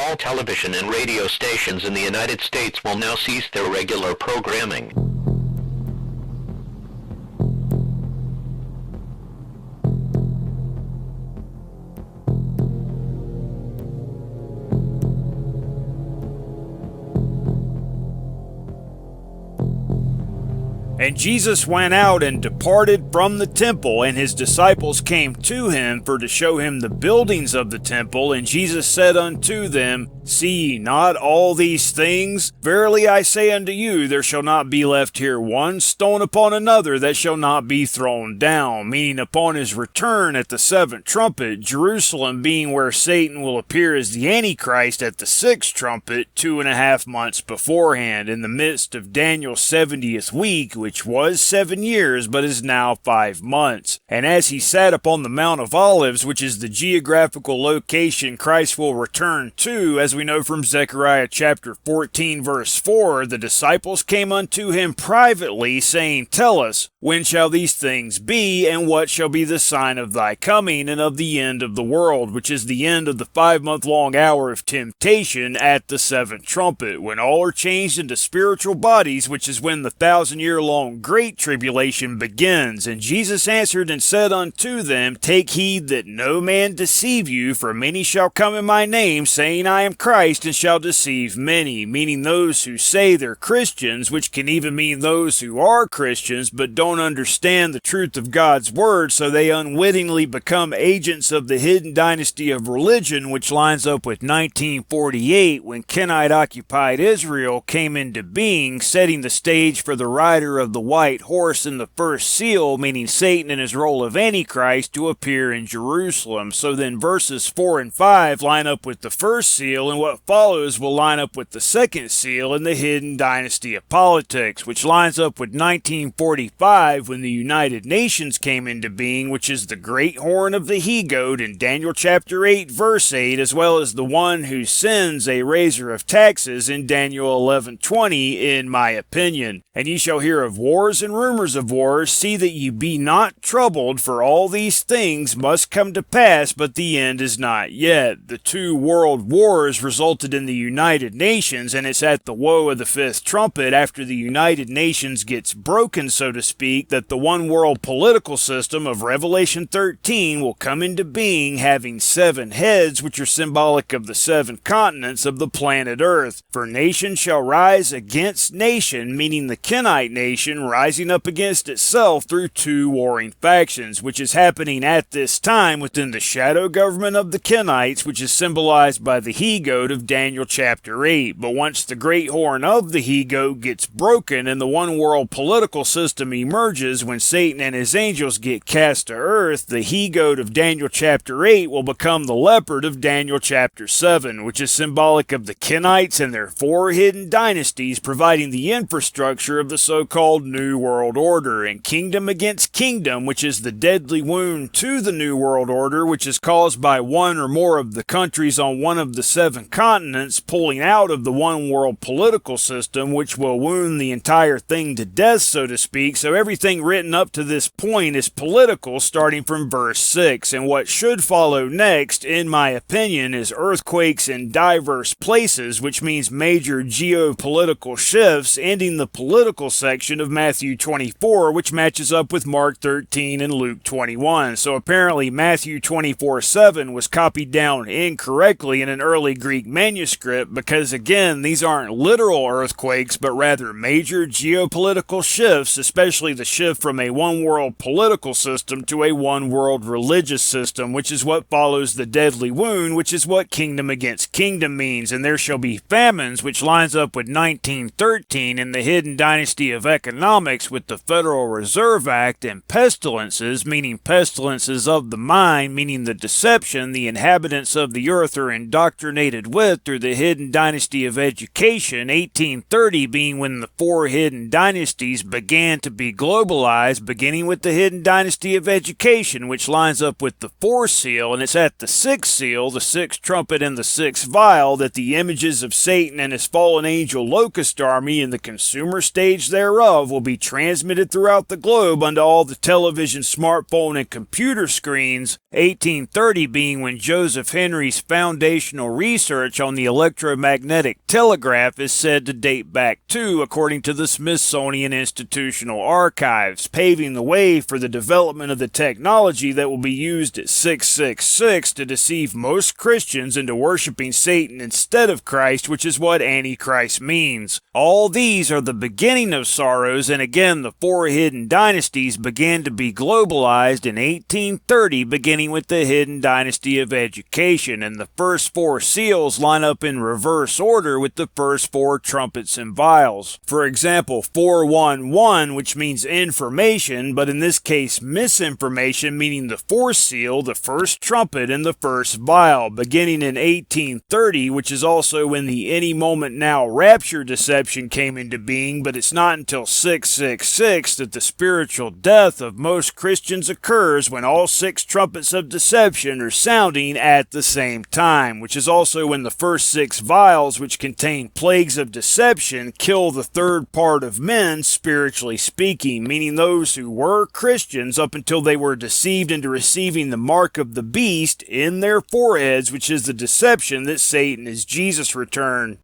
All television and radio stations in the United States will now cease their regular programming. And Jesus went out and departed from the temple, and his disciples came to him for to show him the buildings of the temple. And Jesus said unto them, See ye not all these things? Verily I say unto you, there shall not be left here one stone upon another that shall not be thrown down. Meaning upon his return at the seventh trumpet, Jerusalem being where Satan will appear as the Antichrist at the sixth trumpet 2.5 months beforehand, in the midst of Daniel's 70th week, which was 7 years, but is now 5 months. And as he sat upon the Mount of Olives, which is the geographical location Christ will return to, as we know from Zechariah chapter 14 verse 4, the disciples came unto him privately, saying, Tell us, when shall these things be, and what shall be the sign of thy coming, and of the end of the world, which is the end of the 5-month-long hour of temptation at the seventh trumpet, when all are changed into spiritual bodies, which is when the 1,000-year-long great tribulation begins. And Jesus answered and said unto them, Take heed that no man deceive you, for many shall come in my name, saying, I am Christ, and shall deceive many, meaning those who say they're Christians, which can even mean those who are Christians, but don't understand the truth of God's word, so they unwittingly become agents of the hidden dynasty of religion, which lines up with 1948, when Kenite-occupied Israel came into being, setting the stage for the rider of the white horse in the first seal, meaning Satan in his role of Antichrist, to appear in Jerusalem. So then verses 4 and 5 line up with the first seal, and what follows will line up with the second seal in the hidden dynasty of politics, which lines up with 1945, when the United Nations came into being, which is the great horn of the he-goat in Daniel chapter 8 verse 8, as well as the one who sends a raiser of taxes in Daniel 11:20, in my opinion. And ye shall hear of wars and rumors of wars. See that ye be not troubled, for all these things must come to pass, but the end is not yet. The 2 world wars resulted in the United Nations, and it's at the woe of the 5th trumpet, after the United Nations gets broken, so to speak, that the one world political system of Revelation 13 will come into being, having 7 heads, which are symbolic of the 7 continents of the planet Earth. For nation shall rise against nation, meaning the Kenite nation rising up against itself through 2 warring factions, which is happening at this time within the shadow government of the Kenites, which is symbolized by the he-goat of Daniel chapter 8. But once the great horn of the he-goat gets broken and the one world political system emerges, when Satan and his angels get cast to earth, the he-goat of Daniel chapter 8 will become the leopard of Daniel chapter 7, which is symbolic of the Kenites and their 4 hidden dynasties, providing the infrastructure of the so-called New World Order. And kingdom against kingdom, which is the deadly wound to the New World Order, which is caused by one or more of the countries on one of the 7 continents pulling out of the one world political system, which will wound the entire thing to death, so to speak. So everything written up to this point is political, starting from verse 6. And what should follow next, in my opinion, is earthquakes in diverse places, which means major geopolitical shifts, ending the political section of Matthew 24, which matches up with Mark 13 and Luke 21. So apparently Matthew 24:7 was copied down incorrectly in an early Greek manuscript, because again, these aren't literal earthquakes, but rather major geopolitical shifts, especially the shift from a one-world political system to a one-world religious system, which is what follows the deadly wound, which is what kingdom against kingdom means. And there shall be famines, which lines up with 1913 in the hidden dynasty of economics with the Federal Reserve Act, and pestilences, meaning pestilences of the mind, meaning the deception the inhabitants of the earth are indoctrinated with through the hidden dynasty of education, 1830 being when the 4 hidden dynasties began to be globalized, beginning with the hidden dynasty of education, which lines up with the 4th seal, and it's at the 6th seal, the 6th trumpet and the 6th vial, that the images of Satan and his fallen angel locust army and the consumer stage thereof will be transmitted throughout the globe unto all the television, smartphone, and computer screens, 1830 being when Joseph Henry's foundational research research on the electromagnetic telegraph is said to date back to, according to the Smithsonian Institutional Archives, paving the way for the development of the technology that will be used at 666 to deceive most Christians into worshiping Satan instead of Christ, which is what Antichrist means. All these are the beginning of sorrows, and again, the four hidden dynasties began to be globalized in 1830, beginning with the hidden dynasty of education, and the first four seals line up in reverse order with the first four trumpets and vials. For example, 411, which means information, but in this case misinformation, meaning the fourth seal, the first trumpet, and the first vial, beginning in 1830, which is also when the any moment now rapture deception came into being, but it's not until 666 that the spiritual death of most Christians occurs, when all six trumpets of deception are sounding at the same time, which is also when the first six vials, which contain plagues of deception, kill the third part of men, spiritually speaking, meaning those who were Christians up until they were deceived into receiving the mark of the beast in their foreheads, which is the deception that Satan is Jesus' return.